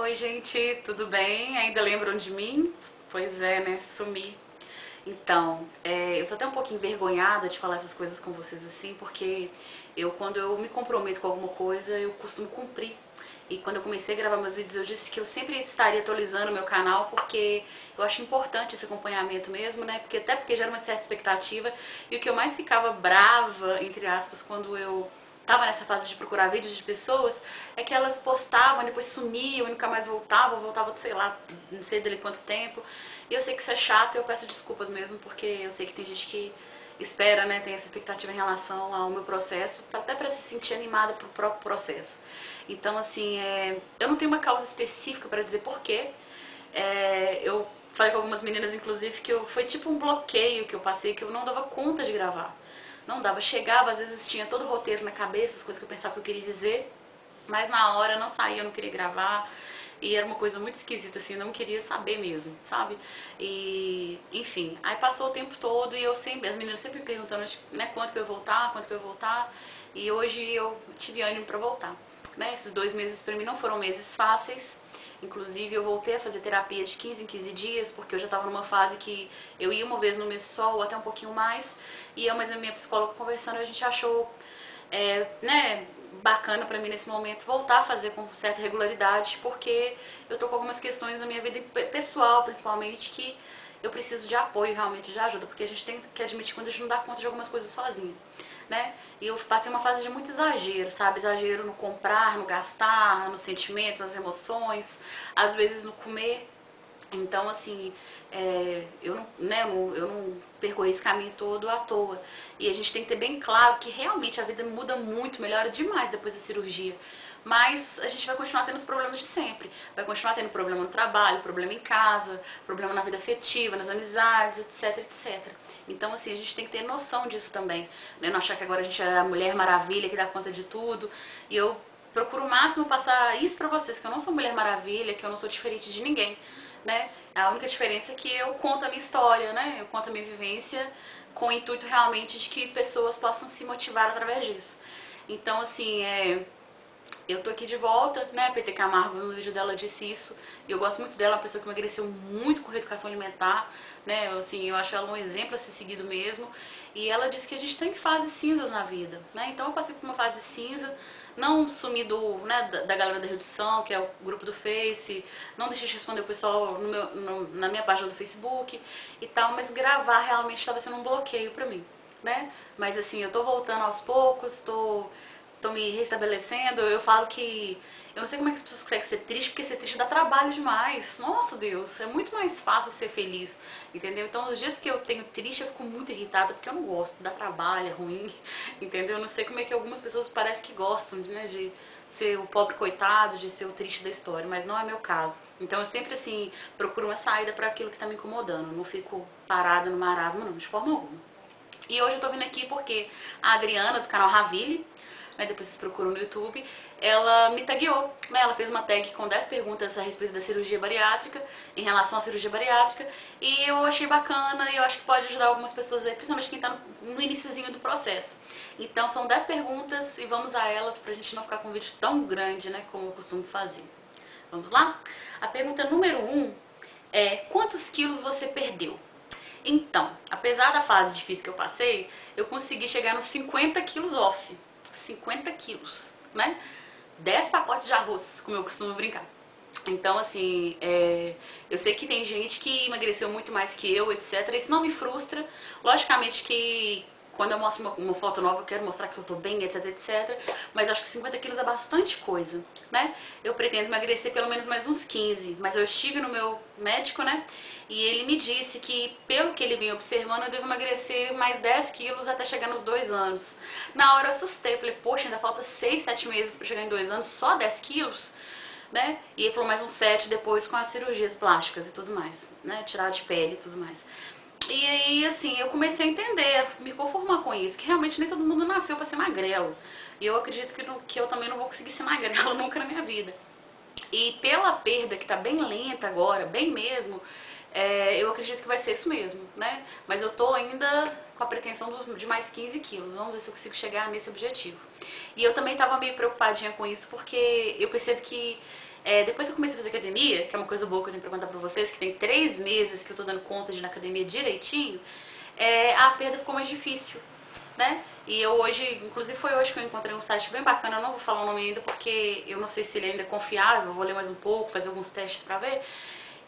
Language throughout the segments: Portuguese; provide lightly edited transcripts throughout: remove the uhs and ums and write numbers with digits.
Oi, gente, tudo bem? Ainda lembram de mim? Pois é, né? Sumi. Então, eu tô até um pouquinho envergonhada de falar essas coisas com vocês assim, porque quando eu me comprometo com alguma coisa, eu costumo cumprir. E quando eu comecei a gravar meus vídeos, eu disse que eu sempre estaria atualizando o meu canal, porque eu acho importante esse acompanhamento mesmo, né? Até porque gera uma certa expectativa. E o que eu mais ficava brava, entre aspas, quando eu tava nessa fase de procurar vídeos de pessoas, é que elas postavam, depois sumiam e nunca mais voltavam, sei lá, não sei dele quanto tempo. E eu sei que isso é chato e eu peço desculpas mesmo, porque eu sei que tem gente que espera, né, tem essa expectativa em relação ao meu processo, até para se sentir animada pro próprio processo. Então, assim, eu não tenho uma causa específica para dizer porquê. Eu falei com algumas meninas, inclusive, que foi tipo um bloqueio que eu passei, que eu não dava conta de gravar. Não dava, chegava, às vezes tinha todo o roteiro na cabeça, as coisas que eu pensava que eu queria dizer, mas na hora não saía, eu não queria gravar. E era uma coisa muito esquisita, assim, eu não queria saber mesmo, sabe? E, enfim, aí passou o tempo todo e eu sempre, as meninas sempre perguntando, né, quando que eu ia voltar, quando que eu ia voltar. E hoje eu tive ânimo pra voltar, né? Esses 2 meses pra mim não foram meses fáceis. Inclusive, eu voltei a fazer terapia de 15 em 15 dias, porque eu já estava numa fase que eu ia uma vez no mês só, ou até um pouquinho mais. E eu, mas a minha psicóloga conversando, a gente achou, né, bacana pra mim nesse momento voltar a fazer com certa regularidade, porque eu tô com algumas questões na minha vida pessoal, principalmente, que eu preciso de apoio, realmente, de ajuda, porque a gente tem que admitir quando a gente não dá conta de algumas coisas sozinha, né? E eu passei uma fase de muito exagero, sabe? Exagero no comprar, no gastar, nos sentimentos, nas emoções, às vezes no comer. Então, assim, eu não percorri esse caminho todo à toa. E a gente tem que ter bem claro que realmente a vida muda muito, melhora demais depois da cirurgia. Mas a gente vai continuar tendo os problemas de sempre. Vai continuar tendo problema no trabalho, problema em casa, problema na vida afetiva, nas amizades, etc, etc. Então, assim, a gente tem que ter noção disso também. Né? Não achar que agora a gente é a Mulher Maravilha, que dá conta de tudo. E eu procuro o máximo passar isso pra vocês, que eu não sou Mulher Maravilha, que eu não sou diferente de ninguém, né? A única diferença é que eu conto a minha história, né? Eu conto a minha vivência com o intuito realmente de que pessoas possam se motivar através disso. Então, assim, eu tô aqui de volta, né? A PT Camargo, no vídeo dela, disse isso. E eu gosto muito dela, uma pessoa que emagreceu muito com reeducação alimentar, né? Assim, eu acho ela um exemplo a ser seguido mesmo. E ela disse que a gente tem fases cinzas na vida, né? Então eu passei por uma fase cinza, não sumi né, da galera da redução, que é o grupo do Face, não deixei de responder o pessoal na minha página do Facebook e tal, mas gravar realmente estava sendo um bloqueio pra mim, né? Mas assim, eu tô voltando aos poucos, tô me restabelecendo. Eu falo que eu não sei como é que as pessoas conseguem ser triste, porque ser triste dá trabalho demais. Nossa, Deus, é muito mais fácil ser feliz, entendeu? Então, os dias que eu tenho triste, eu fico muito irritada, porque eu não gosto, dá trabalho, é ruim, entendeu? Eu não sei como é que algumas pessoas parecem que gostam, né, de ser o pobre coitado, de ser o triste da história, mas não é meu caso. Então, eu sempre, assim, procuro uma saída para aquilo que tá me incomodando. Eu não fico parada no marasmo, não, de forma alguma. E hoje eu tô vindo aqui porque a Adriana, do canal Ravile, né, depois vocês procuram no YouTube, ela me tagueou, né, ela fez uma tag com 10 perguntas a respeito da cirurgia bariátrica, em relação à cirurgia bariátrica, e eu achei bacana e eu acho que pode ajudar algumas pessoas aí, principalmente quem tá no iniciozinho do processo. Então são 10 perguntas e vamos a elas pra gente não ficar com um vídeo tão grande, né, como eu costumo fazer. Vamos lá? A pergunta número 1 é: quantos quilos você perdeu? Então, apesar da fase difícil que eu passei, eu consegui chegar nos 50 quilos off. 50 quilos, né? 10 pacotes de arroz, como eu costumo brincar. Então, assim, eu sei que tem gente que emagreceu muito mais que eu, etc. Isso não me frustra. Logicamente que quando eu mostro uma foto nova, eu quero mostrar que eu tô bem, etc, etc. Mas acho que 50 quilos é bastante coisa, né? Eu pretendo emagrecer pelo menos mais uns 15. Mas eu estive no meu médico, né? E ele me disse que, pelo que ele vinha observando, eu devo emagrecer mais 10 quilos até chegar nos 2 anos. Na hora eu assustei. Falei, poxa, ainda falta 6, 7 meses pra chegar em 2 anos, só 10 quilos? Né? E ele falou mais uns 7 depois com as cirurgias plásticas e tudo mais, né? Tirar de pele e tudo mais. E aí, assim, eu comecei a entender, a me conformar com isso, que realmente nem todo mundo nasceu pra ser magrelo. E eu acredito que eu também não vou conseguir ser magrelo nunca na minha vida. E pela perda, que tá bem lenta agora, bem mesmo, eu acredito que vai ser isso mesmo, né? Mas eu tô ainda com a pretensão de mais 15 quilos. Vamos ver se eu consigo chegar nesse objetivo. E eu também estava meio preocupadinha com isso, porque eu percebo que depois que eu comecei a fazer academia, que é uma coisa boa que eu tenho que perguntar pra vocês, que tem 3 meses que eu tô dando conta de ir na academia direitinho, a perda ficou mais difícil, né? E eu hoje, inclusive foi hoje que eu encontrei um site bem bacana, eu não vou falar o nome ainda porque eu não sei se ele ainda é confiável, vou ler mais um pouco, fazer alguns testes pra ver,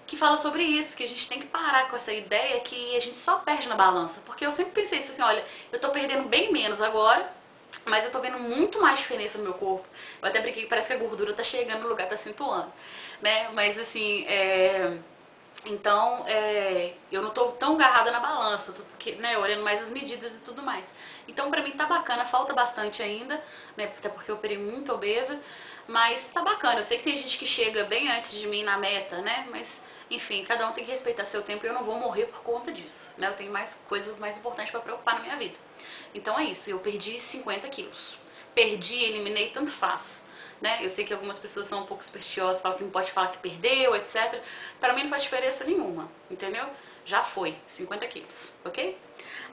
que fala sobre isso, que a gente tem que parar com essa ideia que a gente só perde na balança. Porque eu sempre pensei assim, olha, eu tô perdendo bem menos agora, mas eu tô vendo muito mais diferença no meu corpo. Eu até brinquei que parece que a gordura tá chegando no lugar, tá acentuando, né? Mas assim, então, eu não tô tão agarrada na balança, tô, né, olhando mais as medidas e tudo mais. Então, pra mim tá bacana, falta bastante ainda, né, até porque eu operei muito obesa, mas tá bacana. Eu sei que tem gente que chega bem antes de mim na meta, né, mas, enfim, cada um tem que respeitar seu tempo e eu não vou morrer por conta disso, né, eu tenho mais coisas mais importantes pra preocupar na minha vida. Então é isso, eu perdi 50 quilos. Perdi, eliminei, tanto faz. Né? Eu sei que algumas pessoas são um pouco supersticiosas, falam que não pode falar que perdeu, etc. Para mim não faz diferença nenhuma, entendeu? Já foi, 50 quilos, ok?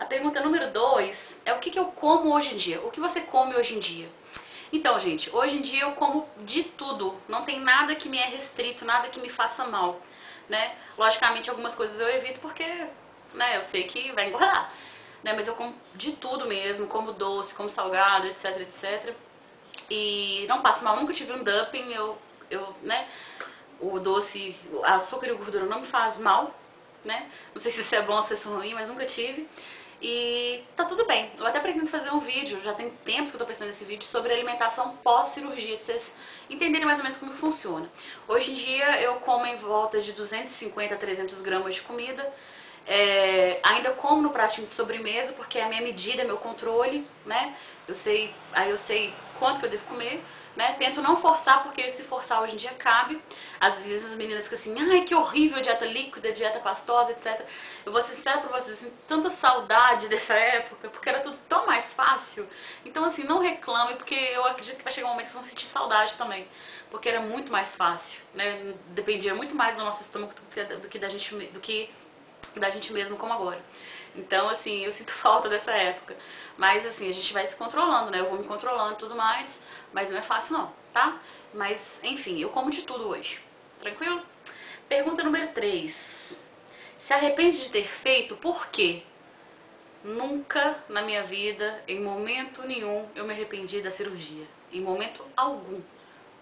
A pergunta número 2 é o que eu como hoje em dia? O que você come hoje em dia? Então, gente, hoje em dia eu como de tudo. Não tem nada que me é restrito, nada que me faça mal, né? Logicamente, algumas coisas eu evito porque, né, eu sei que vai engordar, né? Mas eu como de tudo mesmo, como doce, como salgado, etc, etc. E não passo mal, nunca tive um dumping, né, o doce, o açúcar e a gordura não me faz mal, né, não sei se isso é bom ou se isso é ruim, mas nunca tive. E tá tudo bem, eu até pretendo fazer um vídeo, já tem tempo que eu tô pensando nesse vídeo, sobre alimentação pós-cirurgia, pra vocês entenderem mais ou menos como funciona. Hoje em dia eu como em volta de 250 a 300 gramas de comida, ainda como no pratinho de sobremesa, porque é a minha medida, é meu controle, né? Aí eu sei quanto que eu devo comer, né? Tento não forçar, porque se forçar hoje em dia cabe. Às vezes as meninas ficam assim, ai que horrível, dieta líquida, dieta pastosa, etc. Eu vou ser sincera pra vocês, assim, tanta saudade dessa época, porque era tudo tão mais fácil. Então assim, não reclame, porque eu acredito que vai chegar um momento que vocês vão sentir saudade também. Porque era muito mais fácil, né? Dependia muito mais do nosso estômago do que da gente mesmo como agora. Então, assim, eu sinto falta dessa época. Mas, assim, a gente vai se controlando, né? Eu vou me controlando e tudo mais, mas não é fácil não, tá? Mas, enfim, eu como de tudo hoje. Tranquilo? Pergunta número 3. Se arrepende de ter feito, por quê? Nunca na minha vida, em momento nenhum, eu me arrependi da cirurgia. Em momento algum.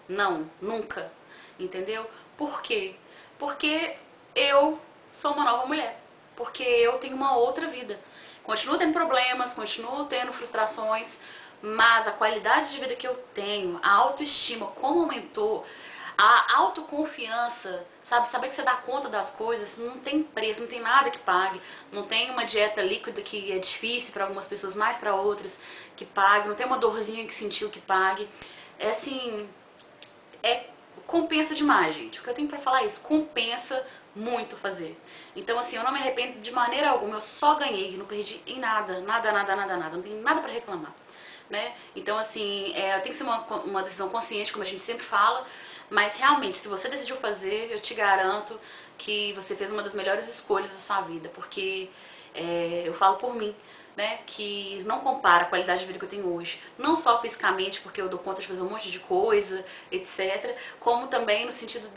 Não, nunca. Entendeu? Por quê? Porque eu sou uma nova mulher. Porque eu tenho uma outra vida. Continuo tendo problemas, continuo tendo frustrações, mas a qualidade de vida que eu tenho, a autoestima, como aumentou, a autoconfiança, sabe? Saber que você dá conta das coisas, não tem preço, não tem nada que pague. Não tem uma dieta líquida que é difícil para algumas pessoas, mais para outras que pague. Não tem uma dorzinha que sentiu que pague. É assim, compensa demais, gente. O que eu tenho pra falar é isso, compensa muito fazer. Então, assim, eu não me arrependo de maneira alguma, eu só ganhei, não perdi em nada, nada, nada, nada, nada, não tenho nada pra reclamar, né? Então, assim, tem que ser uma decisão consciente, como a gente sempre fala, mas realmente, se você decidiu fazer, eu te garanto que você fez uma das melhores escolhas da sua vida, porque eu falo por mim, né, que não compara a qualidade de vida que eu tenho hoje, não só fisicamente, porque eu dou conta de fazer um monte de coisa, etc., como também no sentido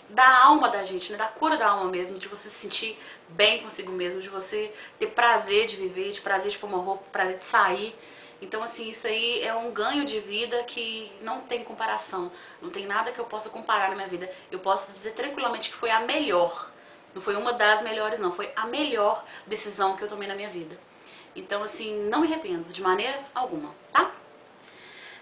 da alma da gente, né, da cura da alma mesmo, de você se sentir bem consigo mesmo, de você ter prazer de viver, de prazer de pôr uma roupa, prazer de sair. Então, assim, isso aí é um ganho de vida que não tem comparação, não tem nada que eu possa comparar na minha vida. Eu posso dizer tranquilamente que foi a melhor, não foi uma das melhores não, foi a melhor decisão que eu tomei na minha vida. Então, assim, não me arrependo de maneira alguma, tá?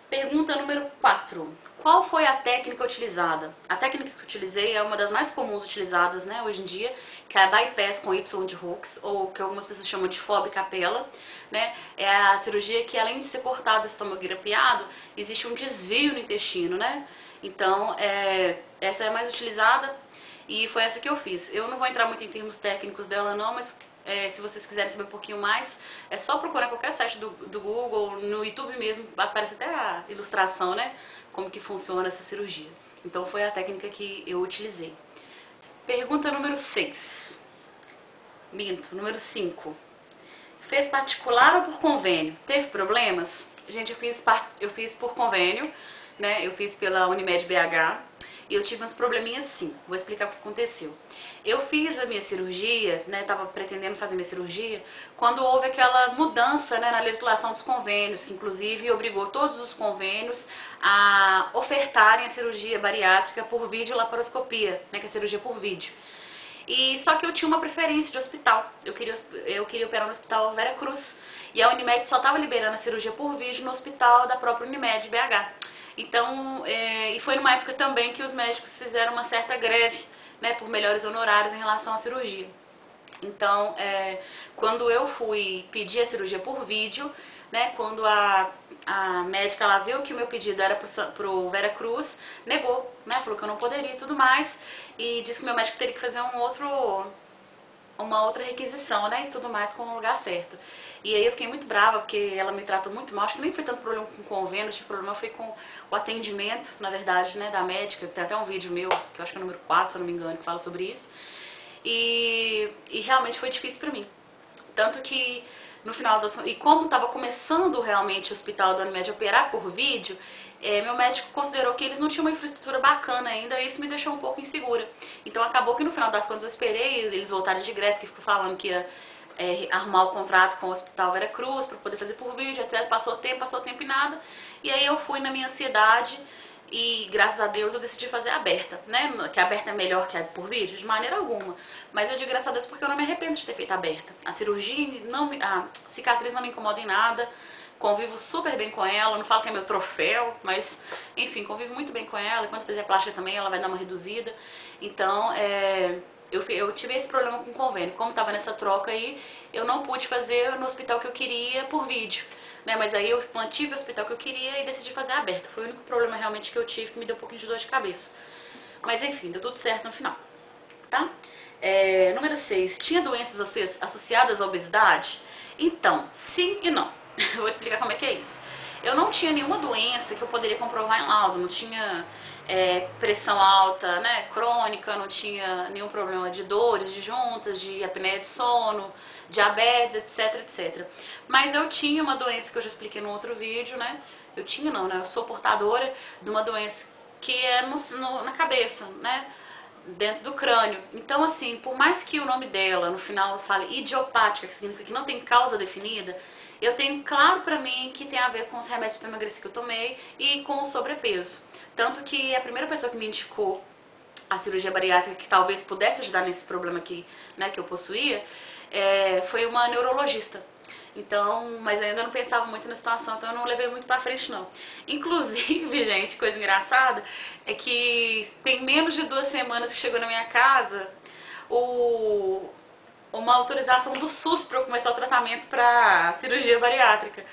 Pergunta número 4. Qual foi a técnica utilizada? A técnica que eu utilizei é uma das mais comuns utilizadas, né, hoje em dia, que é a bypass com Y de Hooks, ou que algumas pessoas chamam de FOB capela, né? É a cirurgia que, além de ser cortado o estômago grampeado, existe um desvio no intestino, né? Então, essa é a mais utilizada e foi essa que eu fiz. Eu não vou entrar muito em termos técnicos dela não, mas se vocês quiserem saber um pouquinho mais, é só procurar qualquer site do Google, no YouTube mesmo, aparece até a ilustração, né? Como que funciona essa cirurgia. Então foi a técnica que eu utilizei. Pergunta número 6. Número 5. Fez particular ou por convênio? Teve problemas? Gente, eu fiz por convênio, né? Eu fiz pela Unimed BH. E eu tive uns probleminhas sim. Vou explicar o que aconteceu. Eu fiz a minha cirurgia, né? Tava pretendendo fazer minha cirurgia, quando houve aquela mudança, né, na legislação dos convênios, que inclusive obrigou todos os convênios a ofertarem a cirurgia bariátrica por videolaparoscopia, né? Que é a cirurgia por vídeo. E só que eu tinha uma preferência de hospital. Eu queria operar no Hospital Vera Cruz. E a Unimed só estava liberando a cirurgia por vídeo no hospital da própria Unimed BH. Então, e foi numa época também que os médicos fizeram uma certa greve, né, por melhores honorários em relação à cirurgia. Então, quando eu fui pedir a cirurgia por vídeo, né, quando a médica lá viu que o meu pedido era pro Vera Cruz, negou, né, falou que eu não poderia e tudo mais, e disse que meu médico teria que fazer uma outra requisição, né, e tudo mais com o lugar certo. E aí eu fiquei muito brava, porque ela me tratou muito mal, acho que nem foi tanto problema com o convênio, o problema foi com o atendimento, na verdade, né, da médica. Tem até um vídeo meu, que eu acho que é o número 4, se eu não me engano, que fala sobre isso. E realmente foi difícil pra mim. Tanto que no final e como estava começando realmente o hospital da Unimed a operar por vídeo, meu médico considerou que eles não tinham uma infraestrutura bacana ainda, e isso me deixou um pouco insegura. Então acabou que no final das contas eu esperei eles voltarem de greve, que ficou falando que ia arrumar o contrato com o Hospital Vera Cruz para poder fazer por vídeo, até passou tempo e nada. E aí eu fui na minha ansiedade e graças a Deus eu decidi fazer aberta, né? Que a aberta é melhor que a por vídeo? De maneira alguma. Mas eu digo graças a Deus porque eu não me arrependo de ter feito aberta. A cirurgia, a cicatriz não me incomoda em nada. Convivo super bem com ela, não falo que é meu troféu, mas enfim, convivo muito bem com ela. E quando fizer plástica também, ela vai dar uma reduzida. Então, eu tive esse problema com o convênio. Como estava nessa troca aí, eu não pude fazer no hospital que eu queria por vídeo. Né, mas aí eu mantive o hospital que eu queria e decidi fazer aberta. Foi o único problema realmente que eu tive, que me deu um pouquinho de dor de cabeça. Mas enfim, deu tudo certo no final. Tá? Número 6. Tinha doenças associadas à obesidade? Então, sim e não. Eu vou explicar como é que é isso. Eu não tinha nenhuma doença que eu poderia comprovar em laudo. Não tinha pressão alta, né, crônica, não tinha nenhum problema de dores, de juntas, de apneia de sono, diabetes, etc, etc. Mas eu tinha uma doença que eu já expliquei no outro vídeo, né? Eu tinha não, né? Eu sou portadora de uma doença que é na cabeça, né? Dentro do crânio. Então, assim, por mais que o nome dela, no final, fale idiopática, que significa que não tem causa definida, eu tenho claro pra mim que tem a ver com os remédios para emagrecer que eu tomei e com o sobrepeso. Tanto que a primeira pessoa que me indicou a cirurgia bariátrica, que talvez pudesse ajudar nesse problema aqui, né, que eu possuía, foi uma neurologista. Então, mas ainda não pensava muito na situação, então eu não levei muito pra frente não. Inclusive, gente, coisa engraçada, é que tem menos de 2 semanas que chegou na minha casa uma autorização do SUS para eu começar o tratamento para cirurgia bariátrica.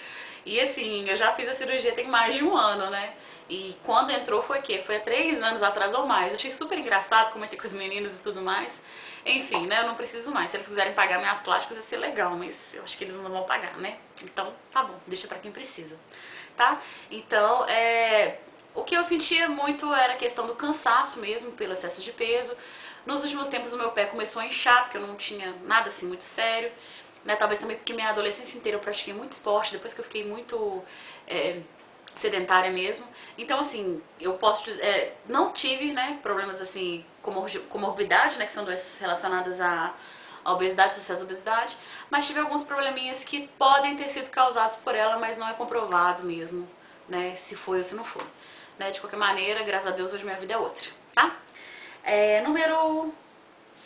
E assim, eu já fiz a cirurgia tem mais de 1 ano, né? E quando entrou foi o quê? Foi há 3 anos atrás ou mais. Eu achei super engraçado, comentei com os meninos e tudo mais. Enfim, né? Eu não preciso mais. Se eles quiserem pagar minhas plásticas, vai ser legal, mas eu acho que eles não vão pagar, né? Então, tá bom, deixa pra quem precisa, tá? Então, o que eu sentia muito era a questão do cansaço mesmo, pelo excesso de peso. Nos últimos tempos o meu pé começou a inchar, porque eu não tinha nada assim muito sério. Né? Talvez também porque minha adolescência inteira eu pratiquei muito esporte, depois que eu fiquei muito sedentária mesmo. Então, assim, eu posso dizer, não tive, né, problemas assim, comorbidade, né, que são doenças relacionadas à obesidade, associadas à obesidade, mas tive alguns probleminhas que podem ter sido causados por ela, mas não é comprovado mesmo, né, se foi ou se não foi. Né? De qualquer maneira, graças a Deus, hoje minha vida é outra, tá? Número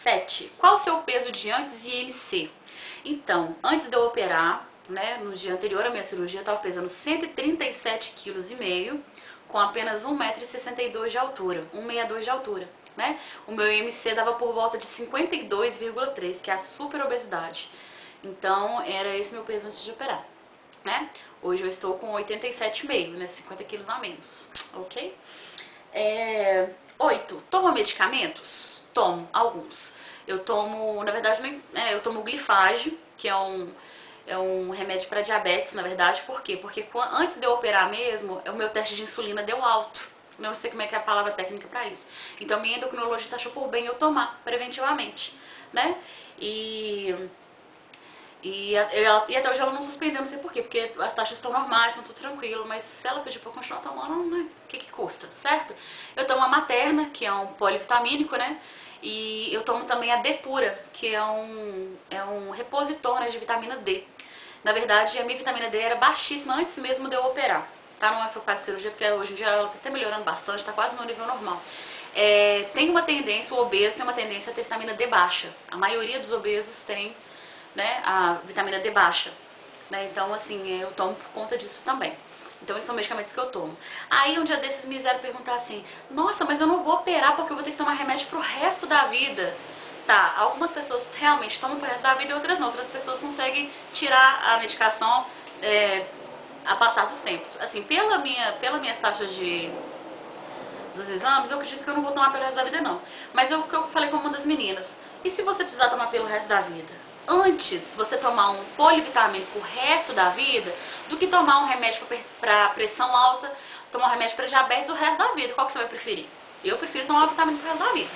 7. Qual o seu peso de antes e IMC? Então, antes de eu operar, né, no dia anterior à minha cirurgia, eu estava pesando 137,5 kg, com apenas 1,62 m de altura, 1,62 de altura, né? O meu IMC dava por volta de 52,3, que é a super obesidade. Então, era esse meu peso antes de operar, né? Hoje eu estou com 87,5, né, 50 quilos a menos, ok? 8. Toma medicamentos? Tomo, alguns. Eu tomo, na verdade, eu tomo glifage, que é um remédio para diabetes, na verdade. Por quê? Porque antes de eu operar mesmo, o meu teste de insulina deu alto. Não sei como é que é a palavra técnica para isso. Então, minha endocrinologista achou por bem eu tomar preventivamente, né? E E até hoje ela não suspendeu, não sei por quê, porque as taxas estão normais, estão tudo tranquilo, mas se ela pedir pra continuar tomando, né, o que custa, certo? Eu tomo a Materna, que é um polivitamínico, né? E eu tomo também a Depura, que é um repositor, né, de vitamina D. Na verdade, a minha vitamina D era baixíssima antes mesmo de eu operar. Tá? Não é que eu faço cirurgia, porque hoje em dia ela está até melhorando bastante, está quase no nível normal. Tem uma tendência, o obeso tem uma tendência a ter vitamina D baixa. A maioria dos obesos tem, né, a vitamina D baixa. Né? Então, assim, eu tomo por conta disso também. Então, esses são medicamentos que eu tomo. Aí, um dia desses me fizeram perguntar assim, nossa, mas eu não vou operar porque eu vou ter que tomar remédio pro resto da vida. Tá, algumas pessoas realmente tomam pro resto da vida e outras não. Outras pessoas conseguem tirar a medicação a passar dos tempos. Assim, pela minha taxa dos exames, eu acredito que eu não vou tomar pelo resto da vida, não. Mas o que eu falei com uma das meninas, e se você precisar tomar pelo resto da vida? Antes você tomar um polivitamínico pro resto da vida, do que tomar um remédio para pressão alta, tomar um remédio para diabetes o resto da vida. Qual que você vai preferir? Eu prefiro tomar um vitamínico pro resto da vida,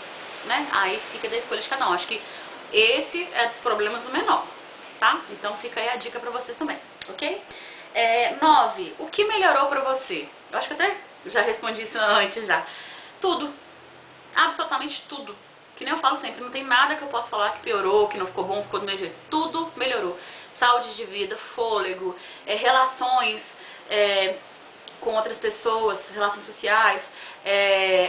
né? Aí fica da escolha de cada um. Acho que esse é dos problemas do menor, tá? Então fica aí a dica pra vocês também, ok? 9. O que melhorou pra você? Eu acho que até já respondi isso antes já. Tudo. Absolutamente tudo. Que nem eu falo sempre, não tem nada que eu possa falar que piorou, que não ficou bom, ficou do mesmo jeito. Tudo melhorou. Saúde de vida, fôlego, relações com outras pessoas, relações sociais,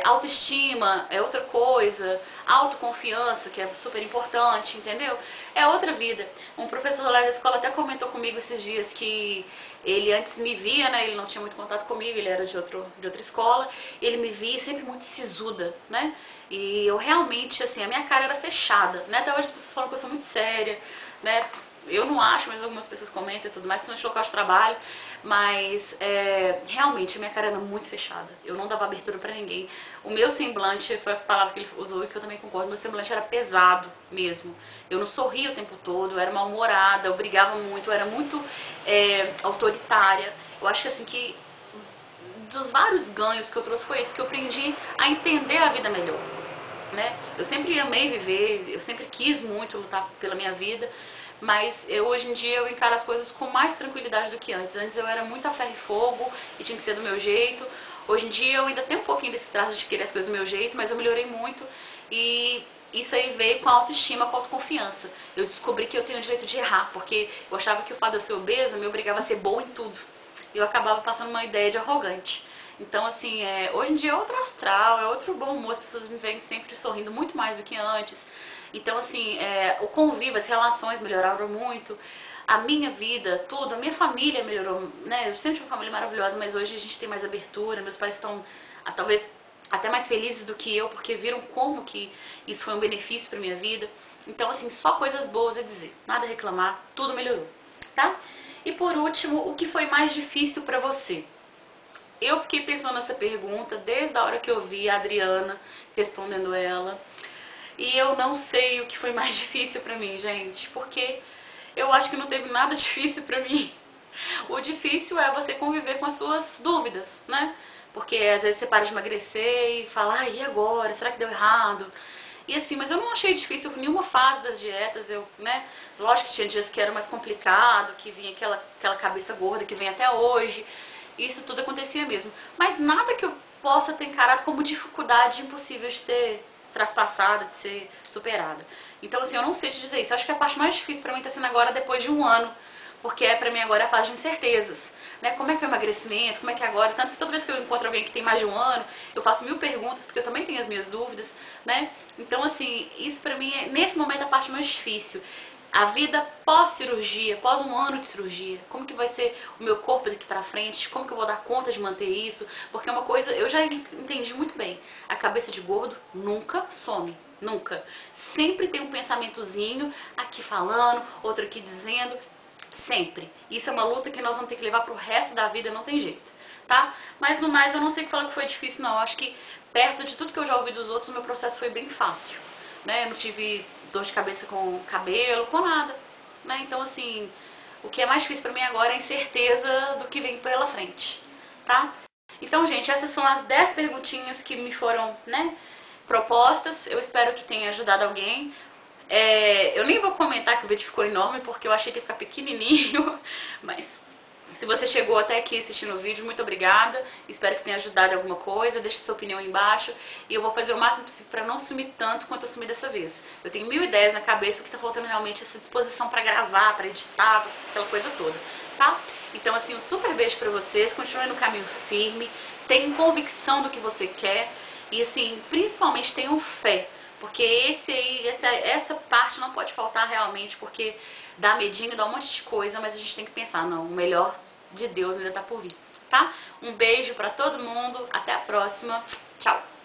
autoestima é outra coisa, autoconfiança, que é super importante, entendeu? É outra vida. Um professor lá da escola até comentou comigo esses dias que ele antes me via, né, ele não tinha muito contato comigo, ele era de outra escola, ele me via sempre muito sisuda, né? E eu realmente, assim, a minha cara era fechada, né? Até hoje as pessoas falam que eu sou muito séria, né? Eu não acho, mas algumas pessoas comentam e tudo mais, principalmente no local de trabalho, mas realmente a minha cara era muito fechada, eu não dava abertura pra ninguém. O meu semblante, foi a palavra que ele usou e que eu também concordo, meu semblante era pesado mesmo. Eu não sorria o tempo todo, eu era mal-humorada, eu brigava muito, eu era muito autoritária. Eu acho que assim, que dos vários ganhos que eu trouxe foi esse, que eu aprendi a entender a vida melhor. Né? Eu sempre amei viver, eu sempre quis muito lutar pela minha vida, mas hoje em dia eu encaro as coisas com mais tranquilidade do que antes. Antes eu era muito a ferro e fogo e tinha que ser do meu jeito. Hoje em dia eu ainda tenho um pouquinho desse traço de querer as coisas do meu jeito, mas eu melhorei muito e isso aí veio com a autoestima, com a autoconfiança. Eu descobri que eu tenho o direito de errar, porque eu achava que o fato de eu ser obesa me obrigava a ser boa em tudo. E eu acabava passando uma ideia de arrogante. Então, assim, hoje em dia é outro astral, é outro bom humor, as pessoas me veem sempre sorrindo muito mais do que antes. Então, assim, o convívio, as relações melhoraram muito, a minha vida, tudo, a minha família melhorou, né? Eu sempre tive uma família maravilhosa, mas hoje a gente tem mais abertura, meus pais estão, talvez, até mais felizes do que eu, porque viram como que isso foi um benefício pra minha vida. Então, assim, só coisas boas a dizer, nada a reclamar, tudo melhorou, tá? E por último, o que foi mais difícil pra você? Eu fiquei pensando nessa pergunta desde a hora que eu vi a Adriana respondendo ela. E eu não sei o que foi mais difícil pra mim, gente, porque eu acho que não teve nada difícil pra mim. O difícil é você conviver com as suas dúvidas, né? Porque às vezes você para de emagrecer e fala, e agora? Será que deu errado? E assim, mas eu não achei difícil nenhuma fase das dietas, né? Lógico que tinha dias que era mais complicado, que vinha aquela cabeça gorda que vem até hoje. Isso tudo acontecia mesmo. Mas nada que eu possa ter encarado como dificuldade impossível de ter traspassada, de ser superada. Então, assim, eu não sei te dizer isso. Acho que a parte mais difícil pra mim tá sendo agora depois de um ano, porque pra mim agora é a fase de incertezas. Né? Como é que é o emagrecimento, como é que é agora? Tanto que toda vez que eu encontro alguém que tem mais de um ano, eu faço 1000 perguntas, porque eu também tenho as minhas dúvidas, né? Então, assim, isso pra mim é, nesse momento, a parte mais difícil. A vida pós-cirurgia, pós um ano de cirurgia, como que vai ser o meu corpo daqui pra frente, como que eu vou dar conta de manter isso, porque é uma coisa, eu já entendi muito bem, a cabeça de gordo nunca some, nunca. Sempre tem um pensamentozinho aqui falando, outro aqui dizendo, sempre. Isso é uma luta que nós vamos ter que levar pro resto da vida, não tem jeito, tá? Mas no mais, eu não sei que falar que foi difícil não, eu acho que perto de tudo que eu já ouvi dos outros, o meu processo foi bem fácil, né? Eu não tive dor de cabeça com cabelo, com nada, né? Então, assim, o que é mais difícil pra mim agora é a incerteza do que vem pela frente, tá? Então, gente, essas são as 10 perguntinhas que me foram, né, propostas. Eu espero que tenha ajudado alguém. Eu nem vou comentar que o vídeo ficou enorme, porque eu achei que ia ficar pequenininho, mas se você chegou até aqui assistindo o vídeo, muito obrigada. Espero que tenha ajudado em alguma coisa. Deixe sua opinião aí embaixo. E eu vou fazer o máximo possível para não sumir tanto quanto eu sumi dessa vez. Eu tenho 1000 ideias na cabeça, que tá faltando realmente essa disposição para gravar, para editar, aquela coisa toda, tá? Então, assim, um super beijo para vocês. Continuem no caminho firme. Tenham convicção do que você quer. E, assim, principalmente tenham fé. Porque essa parte não pode faltar realmente, porque dá medinho, dá um monte de coisa, mas a gente tem que pensar, não, o melhor de Deus ainda tá por vir, tá? Um beijo pra todo mundo, até a próxima, tchau!